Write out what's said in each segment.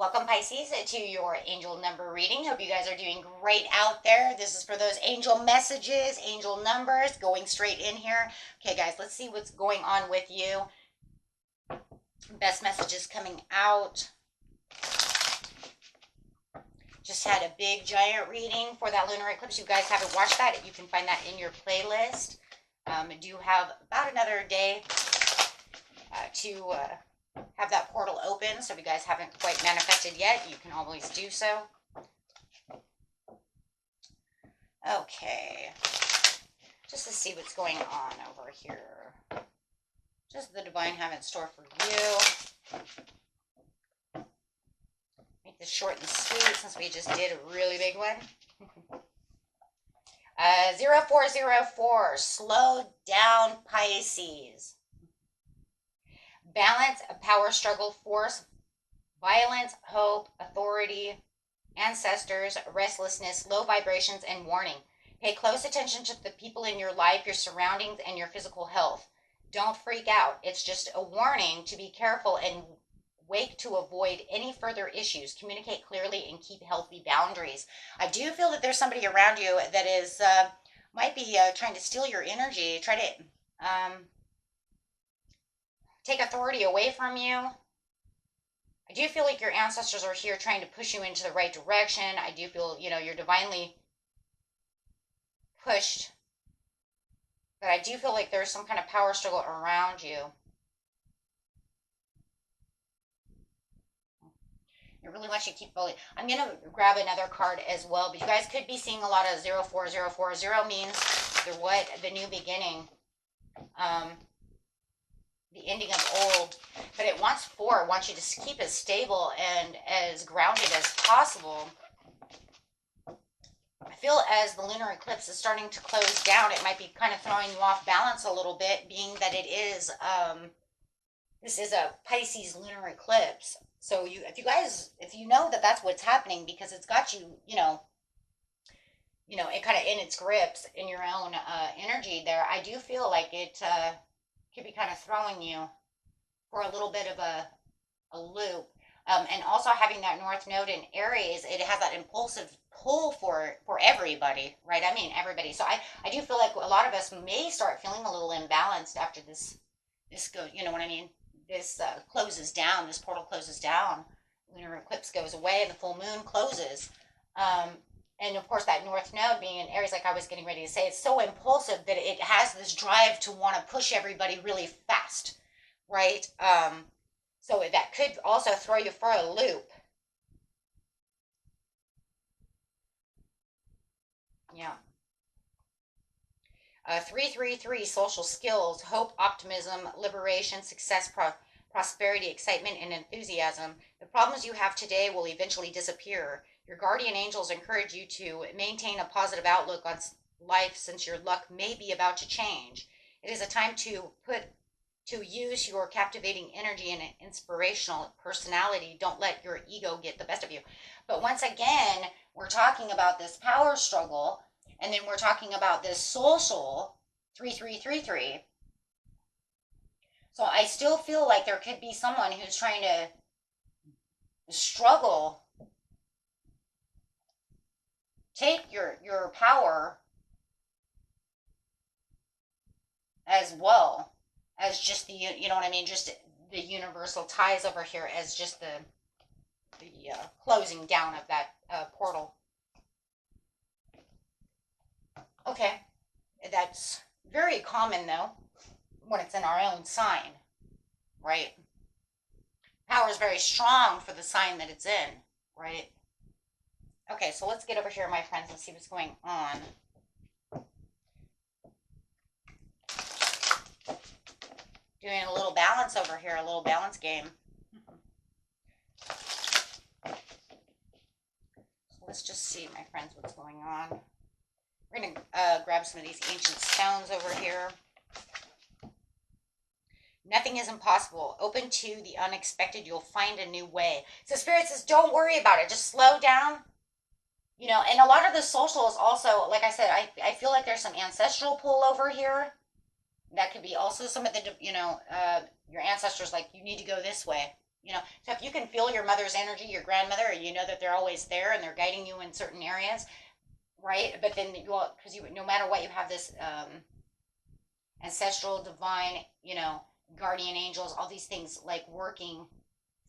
Welcome, Pisces, to your angel number reading. Hope you guys are doing great out there. This is for those angel messages, angel numbers, going straight in here. Okay, guys, let's see what's going on with you. Best messages coming out. Just had a big, giant reading for that lunar eclipse. You guys haven't watched that, you can find that in your playlist. Do have about another day to have that portal open, so if you guys haven't quite manifested yet, you can always do so. Okay, just to see what's going on over here. Just the divine have in store for you. Make this short and sweet since we just did a really big one. 0404, slow down, Pisces. Balance, a power struggle, force, violence, hope, authority, ancestors, restlessness, low vibrations, and warning. Pay close attention to the people in your life, your surroundings, and your physical health. Don't freak out. It's just a warning to be careful and wake to avoid any further issues. Communicate clearly and keep healthy boundaries. I do feel that there's somebody around you that is might be trying to steal your energy, try to take authority away from you. I do feel like your ancestors are here trying to push you into the right direction. I do feel, you're divinely pushed. But I do feel like there's some kind of power struggle around you. I really want you to keep bullying. I'm going to grab another card as well. But you guys could be seeing a lot of 04040 means the new beginning. The ending of old, but it wants you to keep as stable and as grounded as possible. I feel as the lunar eclipse is starting to close down, it might be kind of throwing you off balance a little bit, being that it is, this is a Pisces lunar eclipse. So if you know that that's what's happening, because it's got you, it kind of in its grips in your own energy there, I do feel like it, could be kind of throwing you for a little bit of a loop. And also having that North Node in Aries, it has that impulsive pull for everybody, right? I mean, everybody. So I do feel like a lot of us may start feeling a little imbalanced after this goes, you know what I mean? This closes down, this portal closes down. Lunar eclipse goes away and the full moon closes. And of course, that North Node being in Aries, like I was getting ready to say, it's so impulsive that it has this drive to want to push everybody really fast, right? So that could also throw you for a loop. Yeah. 333, social skills, hope, optimism, liberation, success, prosperity, excitement, and enthusiasm. The problems you have today will eventually disappear. Your guardian angels encourage you to maintain a positive outlook on life, since your luck may be about to change. It is a time to use your captivating energy and inspirational personality. Don't let your ego get the best of you. But once again, we're talking about this power struggle, and then we're talking about this social 3333. So I still feel like there could be someone who's trying to struggle, take your power as well as just the, you know what I mean, just the universal ties over here, as just the closing down of that portal. Okay, that's very common though when it's in our own sign, right? Power is very strong for the sign that it's in, right? Okay, so let's get over here, my friends, and see what's going on. Doing a little balance over here, a little balance game. So let's just see, my friends, what's going on. We're going to grab some of these ancient stones over here. Nothing is impossible. Open to the unexpected. You'll find a new way. So Spirit says, don't worry about it. Just slow down. And a lot of the social is also, like I said, I feel like there's some ancestral pull over here. That could be also some of the, your ancestors, like, you need to go this way. So if you can feel your mother's energy, your grandmother, and you know that they're always there and they're guiding you in certain areas, right? But then because no matter what, you have this ancestral, divine, guardian angels, all these things like working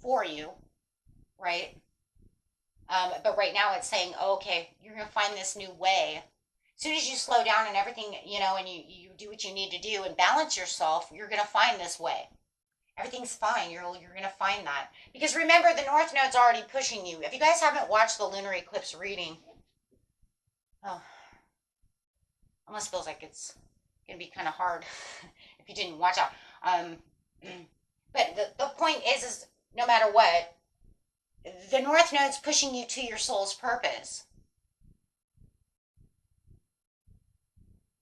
for you, right? But right now it's saying, oh, okay, you're going to find this new way. As soon as you slow down and everything, and you do what you need to do and balance yourself, you're going to find this way. Everything's fine. You're going to find that. Because remember, the North Node's already pushing you. If you guys haven't watched the lunar eclipse reading, oh, almost feels like it's going to be kind of hard if you didn't watch out. But the point is no matter what, the North Node's pushing you to your soul's purpose.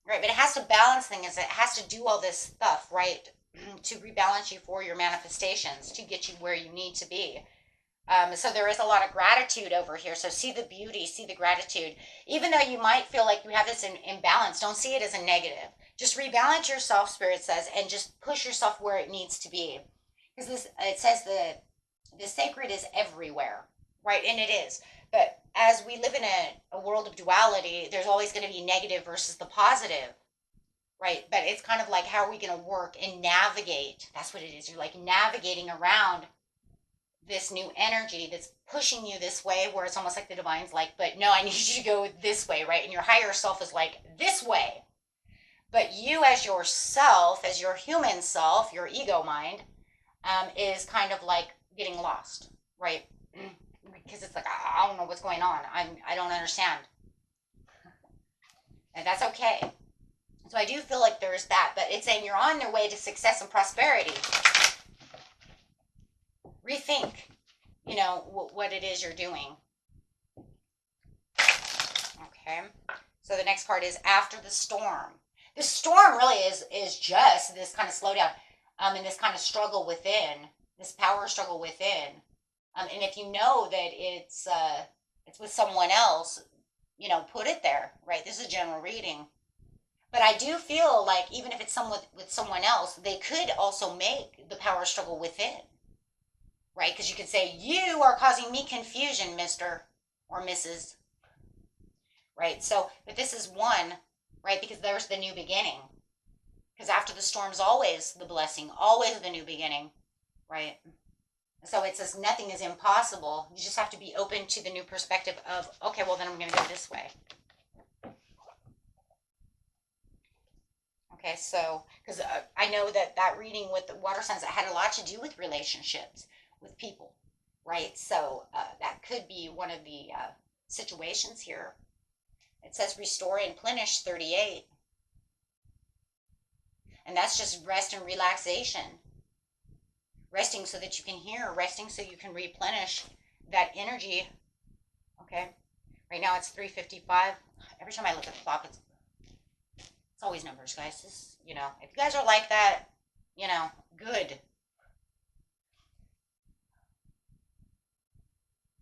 Right, but it has to balance things. It has to do all this stuff, right, to rebalance you for your manifestations, to get you where you need to be. So there is a lot of gratitude over here. So see the beauty, see the gratitude. Even though you might feel like you have this imbalance, don't see it as a negative. Just rebalance yourself, Spirit says, and just push yourself where it needs to be. Because it says the sacred is everywhere, right? And it is. But as we live in a world of duality, there's always going to be negative versus the positive, right? But it's kind of like, how are we going to work and navigate? That's what it is. You're like navigating around this new energy that's pushing you this way, where it's almost like the divine's like, but no, I need you to go this way, right? And your higher self is like, this way. But you as yourself, as your human self, your ego mind, is kind of like getting lost, right? Because it's like, I don't know what's going on. I don't understand. And that's okay. So I do feel like there's that, but it's saying you're on your way to success and prosperity. Rethink, what it is you're doing. Okay. So the next card is after the storm. The storm really is just this kind of slowdown, and this kind of struggle within, this power struggle within. And if you know that it's with someone else, put it there, right? This is a general reading. But I do feel like even if it's with someone else, they could also make the power struggle within, right? Because you could say, you are causing me confusion, Mr. or Mrs., right? So, but this is one, right? Because there's the new beginning. Because after the storm's always the blessing, always the new beginning, right? So it says nothing is impossible. You just have to be open to the new perspective of, okay, well, then I'm going to go this way. Okay, so, because I know that reading with the water signs, it had a lot to do with relationships with people, right? So that could be one of the situations here. It says restore and replenish 38. And that's just rest and relaxation. Resting so that you can hear, resting so you can replenish that energy. Okay, right now it's 3:55. Every time I look at the clock, it's always numbers, guys. This, if you guys are like that, good.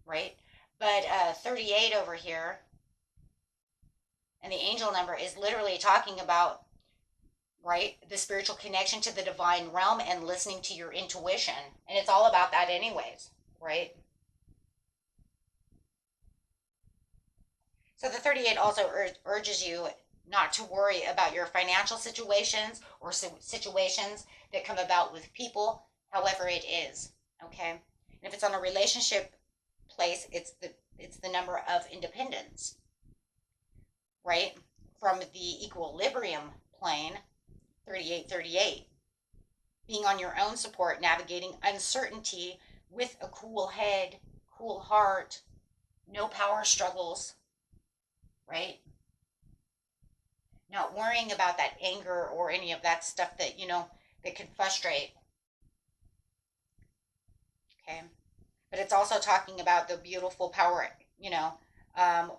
Right? But 38 over here, and the angel number is literally talking about, right, the spiritual connection to the divine realm and listening to your intuition. And it's all about that anyways, right? So the 38 also urges you not to worry about your financial situations or situations that come about with people, however it is, okay? And if it's on a relationship place, it's the number of independence, right? From the equilibrium plane, 3838. Being on your own support, navigating uncertainty with a cool head, cool heart, no power struggles, right? Not worrying about that anger or any of that stuff that, that can frustrate. Okay. But it's also talking about the beautiful power,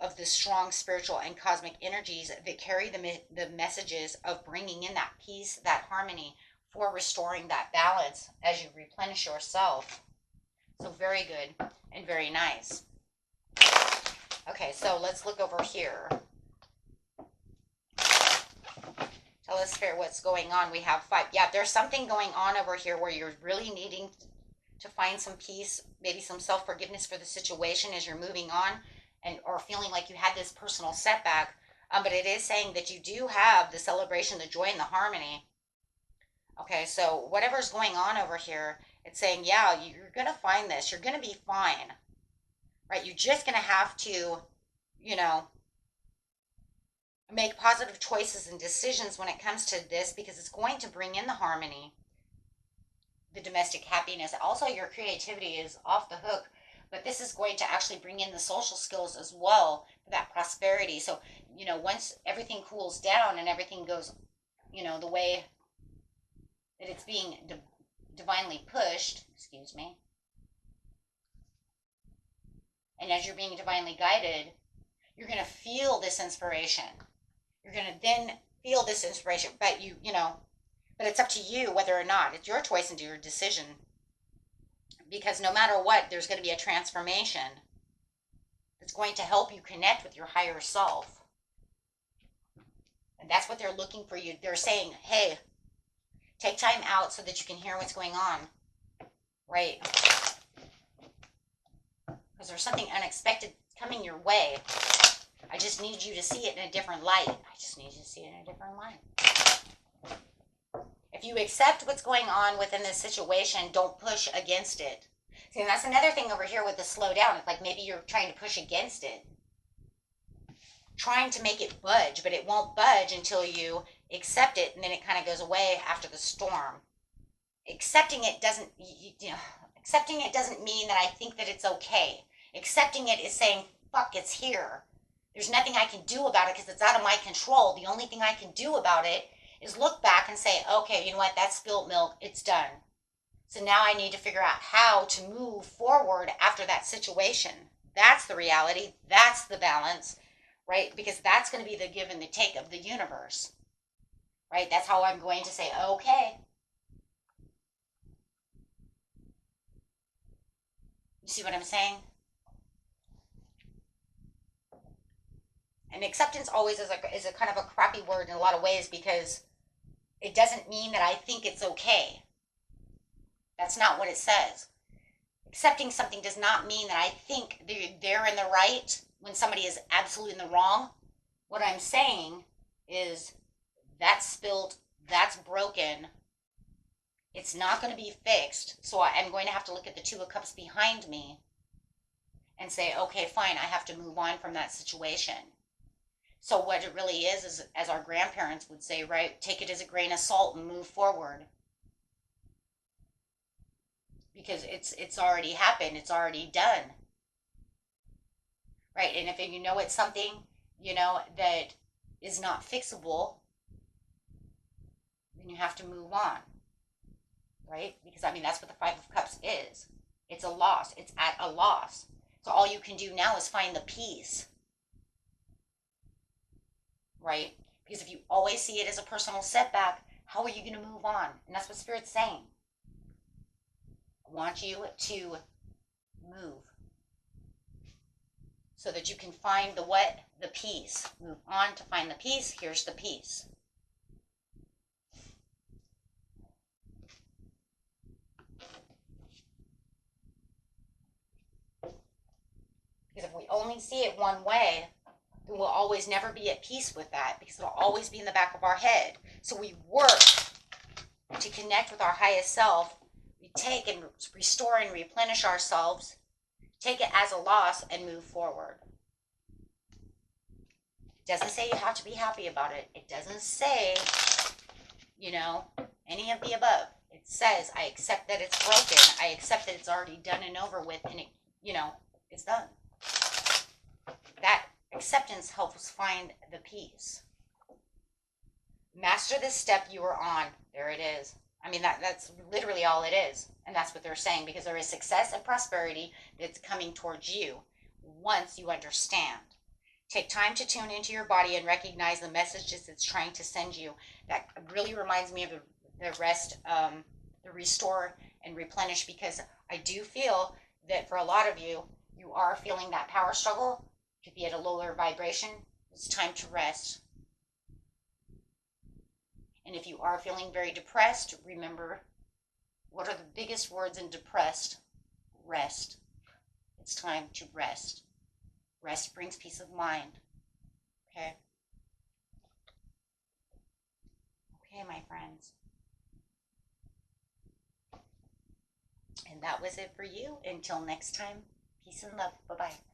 of the strong spiritual and cosmic energies that carry the messages of bringing in that peace, that harmony, for restoring that balance as you replenish yourself. So very good and very nice. Okay, so let's look over here. Tell us, Spirit, what's going on. We have 5. Yeah, there's something going on over here where you're really needing to find some peace, maybe some self-forgiveness for the situation as you're moving on, and or feeling like you had this personal setback. But it is saying that you do have the celebration, the joy, and the harmony. Okay, so whatever's going on over here, it's saying, yeah, you're going to find this. You're going to be fine, right? You're just going to have to, you know, make positive choices and decisions when it comes to this, because it's going to bring in the harmony, the domestic happiness. Also, your creativity is off the hook, but this is going to actually bring in the social skills as well for that prosperity. So, you know, once everything cools down and everything goes, you know, the way that it's being divinely pushed, excuse me, and as you're being divinely guided, you're going to feel this inspiration. You're going to then feel this inspiration, but you know, but it's up to you whether or not. It's your choice and your decision. Because no matter what, there's going to be a transformation that's going to help you connect with your higher self. And that's what they're looking for you. They're saying, hey, take time out so that you can hear what's going on. Right? Because there's something unexpected coming your way. I just need you to see it in a different light. I just need you to see it in a different light. If you accept what's going on within this situation, don't push against it. See, and that's another thing over here with the slow down. It's like maybe you're trying to push against it. Trying to make it budge, but it won't budge until you accept it, and then it kind of goes away after the storm. Accepting it doesn't, accepting it doesn't mean that I think that it's okay. Accepting it is saying, fuck, it's here. There's nothing I can do about it because it's out of my control. The only thing I can do about it is look back and say, okay, you know what, that's spilt milk, it's done. So now I need to figure out how to move forward after that situation. That's the reality. That's the balance, right? Because that's going to be the give and the take of the universe, right? That's how I'm going to say, okay. You see what I'm saying? And acceptance always is a kind of a crappy word in a lot of ways, because it doesn't mean that I think it's okay. That's not what it says. Accepting something does not mean that I think they're in the right when somebody is absolutely in the wrong. What I'm saying is that's spilt, that's broken. It's not going to be fixed. So I'm going to have to look at the Two of Cups behind me and say, okay, fine, I have to move on from that situation. So what it really is, as our grandparents would say, right, take it as a grain of salt and move forward. Because it's already happened, it's already done. Right, and if you know it's something, you know, that is not fixable, then you have to move on. Right? Because, I mean, that's what the Five of Cups is. It's a loss. It's at a loss. So all you can do now is find the peace. Right? Because if you always see it as a personal setback, how are you going to move on? And that's what Spirit's saying. I want you to move so that you can find the what? The peace. Move on to find the peace. Here's the peace. Because if we only see it one way, then we'll always never be at peace with that, because it'll always be in the back of our head. So we work to connect with our highest self. We take and restore and replenish ourselves, take it as a loss, and move forward. It doesn't say you have to be happy about it. It doesn't say, you know, any of the above. It says, I accept that it's broken. I accept that it's already done and over with, and it, you know, it's done. That acceptance helps find the peace. Master this step you are on. There it is. I mean, that's literally all it is. And that's what they're saying, because there is success and prosperity that's coming towards you once you understand. Take time to tune into your body and recognize the messages it's trying to send you. That really reminds me of the rest, the restore and replenish, because I do feel that for a lot of you, you are feeling that power struggle. Could be at a lower vibration. It's time to rest. And if you are feeling very depressed, remember What are the biggest words in depressed? Rest. It's time to rest. Rest brings peace of mind. Okay? Okay, my friends. And that was it for you. Until next time, peace and love. Bye-bye.